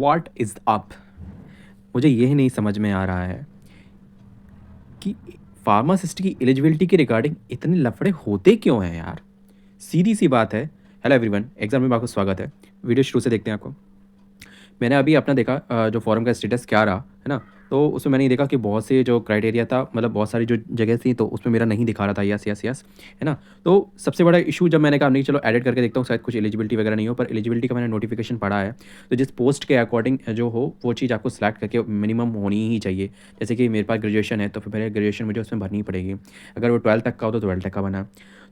What is up? मुझे यही नहीं समझ में आ रहा है कि फार्मासिस्ट की एलिजिबिलिटी के रिगार्डिंग इतने लफड़े होते क्यों हैं यार? सीधी सी बात है। हेलो एवरीवन, एग्जाम में आपका स्वागत है। वीडियो शुरू से देखते हैं आपको। मैंने अभी अपना देखा जो फॉर्म का स्टेटस क्या रहा, है ना? तो उसमें मैंने ये देखा कि बहुत से जो क्राइटेरिया था, मतलब बहुत सारी जो जगह थी, तो उसमें मेरा नहीं दिखा रहा था यस, यस, यस, है ना? तो सबसे बड़ा इशू जब मैंने कहा नहीं चलो एडिट करके देखता हूँ, शायद कुछ एलिजिबिलिटी वगैरह नहीं हो, पर एलिजिबिलिटी का मैंने नोटिफिकेशन पढ़ा है। तो जिस पोस्ट के अकॉर्डिंग जो हो वो चीज़ आपको सिलेक्ट करके मिनिमम होनी ही चाहिए। जैसे कि मेरे पास ग्रेजुएशन है, तो फिर मेरे ग्रेजुएशन मुझे उसमें भरनी पड़ेगी। अगर वो 12 तक का हो तो 12 तक का बना।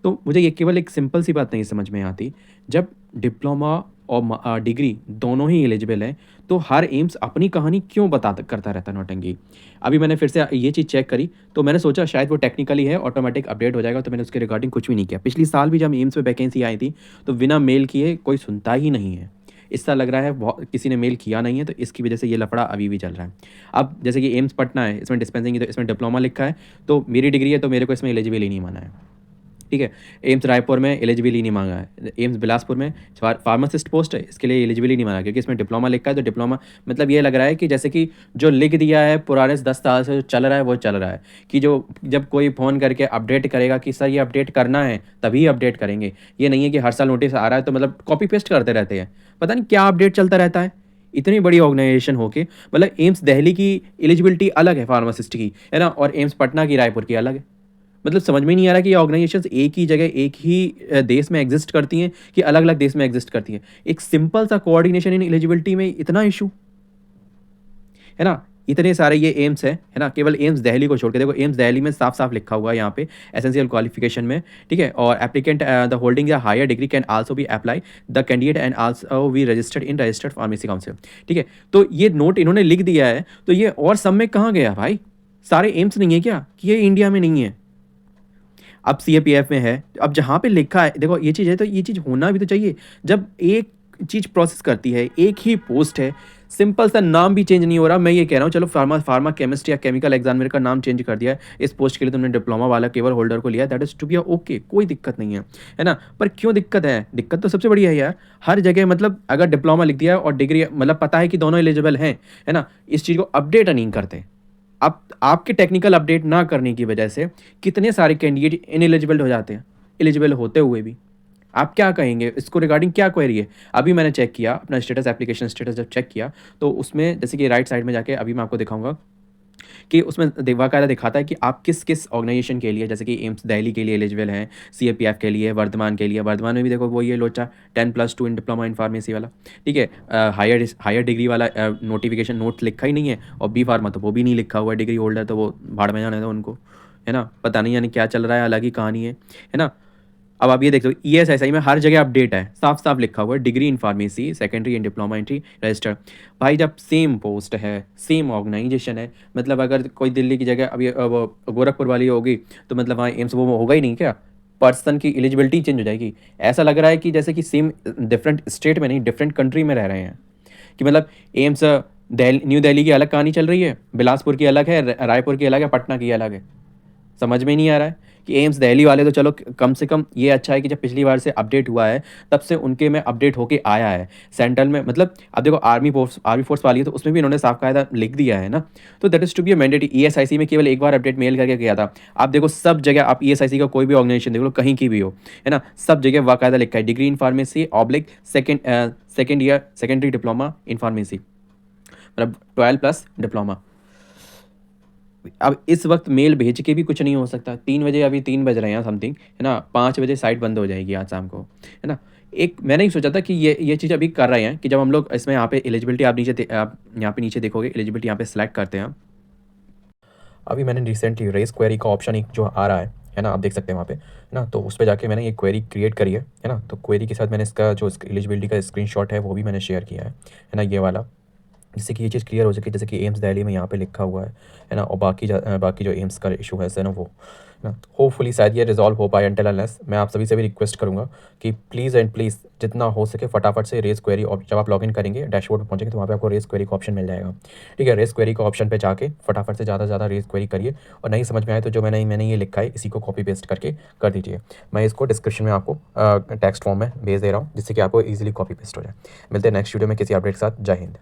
तो मुझे ये केवल एक सिंपल सी बात नहीं समझ में आती, जब डिप्लोमा और डिग्री दोनों ही एलिजिबल हैं, तो हर एम्स अपनी कहानी क्यों करता रहता है नौटंकी। अभी मैंने फिर से ये चीज़ चेक करी, तो मैंने सोचा शायद वो टेक्निकली है, ऑटोमेटिक अपडेट हो जाएगा, तो मैंने उसके रिगार्डिंग कुछ भी नहीं किया। पिछली साल भी जब एम्स में वैकेंसी आई थी, तो बिना मेल किए कोई सुनता ही नहीं है। इस साल लग रहा है किसी ने मेल किया नहीं है, तो इसकी वजह से ये लफड़ा अभी भी चल रहा है। अब जैसे कि एम्स पटना है, इसमें डिस्पेंसिंग, तो इसमें डिप्लोमा लिखा है, तो मेरी डिग्री है, तो मेरे को इसमें एलिजिबल ही नहीं माना है। ठीक है। एम्स रायपुर में एलिजिबल ही नहीं मांगा है। एम्स बिलासपुर में फार्मासिस्ट पोस्ट है, इसके लिए एलिजिबल ही नहीं मांगा, क्योंकि इसमें डिप्लोमा लिखा है। तो डिप्लोमा मतलब ये लग रहा है कि जैसे कि जो लिख दिया है पुराने 10 साल से जो चल रहा है वो चल रहा है, कि जो जब कोई फ़ोन करके अपडेट करेगा कि सर ये अपडेट करना है तभी अपडेट करेंगे। ये नहीं है कि हर साल नोटिस आ रहा है तो मतलब कॉपी पेस्ट करते रहते हैं, पता नहीं क्या अपडेट चलता रहता है। इतनी बड़ी ऑर्गेनाइजेशन होके, मतलब एम्स दिल्ली की एलिजिबिलिटी अलग है फार्मासिस्ट की, है ना, और एम्स पटना की रायपुर की अलग है। मतलब समझ में नहीं आ रहा कि ये ऑर्गेनाइजेशंस एक ही जगह एक ही देश में एग्जिस्ट करती हैं कि अलग अलग देश में एग्जिस्ट करती हैं। एक सिंपल सा कोऑर्डिनेशन इन एलिजिबिलिटी में इतना इशू, है ना? इतने सारे ये एम्स है ना? केवल एम्स दिल्ली को छोड़ के देखो, एम्स दिल्ली में साफ साफ लिखा हुआ है यहाँ पे एसेंशियल क्वालिफिकेशन में, ठीक है। और applicant the holding the higher degree can also be apply the candidate and also be registered in registered pharmacy council, ठीक है। तो ये नोट इन्होंने लिख दिया है, तो ये और सब में कहाँ गया भाई? सारे एम्स नहीं है क्या कि ये इंडिया में नहीं है? अब सीएपीएफ में है, अब जहाँ पे लिखा है देखो ये चीज़ है, तो ये चीज़ होना भी तो चाहिए। जब एक चीज़ प्रोसेस करती है, एक ही पोस्ट है, सिंपल सा नाम भी चेंज नहीं हो रहा। मैं ये कह रहा हूँ चलो फार्मा केमिस्ट या केमिकल एग्जामिनर का नाम चेंज कर दिया है, इस पोस्ट के लिए तुमने डिप्लोमा वाला केवल होल्डर को लिया, that is to be okay, कोई दिक्कत नहीं है ना? पर क्यों दिक्कत है? दिक्कत तो सबसे बड़ी है यार, हर जगह मतलब अगर डिप्लोमा लिख दिया है और डिग्री मतलब पता है कि दोनों एलिजिबल हैं, है ना, इस चीज़ को अपडेट नहीं करते। अब आपके टेक्निकल अपडेट ना करने की वजह से कितने सारे कैंडिडेट इनएलिजिबल हो जाते हैं, एलिजिबल होते हुए भी। आप क्या कहेंगे इसको रिगार्डिंग, क्या क्वेरी है? अभी मैंने चेक किया अपना स्टेटस, एप्लीकेशन स्टेटस जब चेक किया, तो उसमें जैसे कि राइट साइड में जाके अभी मैं आपको दिखाऊंगा कि उसमें बाकायदा दिखाता है कि आप किस किस ऑर्गेनाइजेशन के लिए, जैसे कि एम्स दिल्ली के लिए एलिजिबल हैं, सीएपीएफ के लिए, वर्धमान के लिए, वर्धमान में भी देखो वो ये लोचा 10+2 इन डिप्लोमा इन फार्मेसी वाला, ठीक है। हायर डिग्री वाला नोटिफिकेशन नोट लिखा ही नहीं है, और बी फार्मा तो वो भी नहीं लिखा हुआ है, डिग्री होल्डर तो वो भाड़ में जाने दो उनको, है ना? पता नहीं यानी क्या चल रहा है, अलग ही कहानी है ना? अब आप ये देख लो ईएसआईसी में हर जगह अपडेट है, साफ साफ लिखा हुआ है degree in pharmacy secondary in diploma entry register. भाई जब सेम पोस्ट है, सेम ऑर्गेनाइजेशन है, मतलब अगर कोई दिल्ली की जगह अभी गोरखपुर वाली होगी, तो मतलब वहाँ एम्स वो होगा ही नहीं क्या? पर्सन की एलिजिबिलिटी चेंज हो जाएगी। ऐसा लग रहा है कि जैसे कि सेम डिफरेंट स्टेट में नहीं, डिफरेंट कंट्री में रह रहे हैं, कि मतलब एम्स न्यू दिल्ली की अलग कहानी चल रही है, बिलासपुर की अलग है, रायपुर की अलग है, पटना की अलग है। समझ में नहीं आ रहा है कि एम्स दिल्ली वाले तो चलो कम से कम ये अच्छा है कि जब पिछली बार से अपडेट हुआ है तब से उनके में अपडेट होके आया है। सेंट्रल में मतलब अब देखो आर्मी फोर्स वाली है, तो उसमें भी इन्होंने साफ कायदा लिख दिया है ना। तो that is to be mandatory. ESIC में केवल एक बार अपडेट मेल करके किया था। आप देखो सब जगह, आप ईएसआईसी का कोई भी ऑर्गेनाइजेशन देख लो, कहीं की भी हो, है ना, सब जगह बाकायदा लिखा है degree in pharmacy oblique second year secondary diploma in pharmacy, मतलब 12+ डिप्लोमा। अब इस वक्त मेल भेज के भी कुछ नहीं हो सकता। 3 बजे, अभी 3 बज रहे हैं समथिंग, है ना, 5 बजे साइट बंद हो जाएगी आज शाम को, है ना। एक मैंने ही सोचा था कि ये चीज़ अभी कर रहे हैं कि जब हम लोग इसमें यहाँ पे एलिजिबिलिटी, आप यहाँ पे नीचे देखोगे एलिजिबिलिटी यहाँ पे सेलेक्ट करते हैं। अभी मैंने रिसेंटली रेस क्वेरी का ऑप्शन एक जो आ रहा है ना, आप देख सकते हैं वहाँ पे, है ना। तो उस पर जाके मैंने ये क्वेरी क्रिएट करी है ना। तो क्वेरी के साथ मैंने इसका जो एलिजिबिलिटी का स्क्रीनशॉट है वो भी मैंने शेयर किया है ना, ये वाला, जिससे कि ये चीज़ क्लियर हो सके। जैसे कि एम्स दिल्ली में यहाँ पे लिखा हुआ है ना, और बाकी जो एम्स का इशू है ना, वो ना होपफुली शायद ये रिजॉल्व हो पाए। अनटिल अनलेस मैं आप सभी से भी रिक्वेस्ट करूँगा कि प्लीज़ एंड प्लीज़ जितना हो सके फटाफट से रेस क्वेरी, जब आप लॉगिन करेंगे डैशबोर्ड पर पहुँचेंगे तो वहाँ पे आपको रेस क्वेरी का ऑप्शन मिल जाएगा, ठीक है। रेस क्वेरी का ऑप्शन पे जाके फटाफट से ज़्यादा से ज़्यादा रेस क्वेरी करिए, और नहीं समझ में आए तो जो मैंने ये लिखा है इसी को कॉपी पेस्ट करके कर दीजिए। मैं इसको डिस्क्रिप्शन में आपको टेक्स्ट फॉर्म में भेज दे रहा हूँ, जिससे कि आपको ईजिली कॉपी पेस्ट हो जाए। मिलते हैं नेक्स्ट वीडियो में किसी अपडेट के साथ। जय हिंद।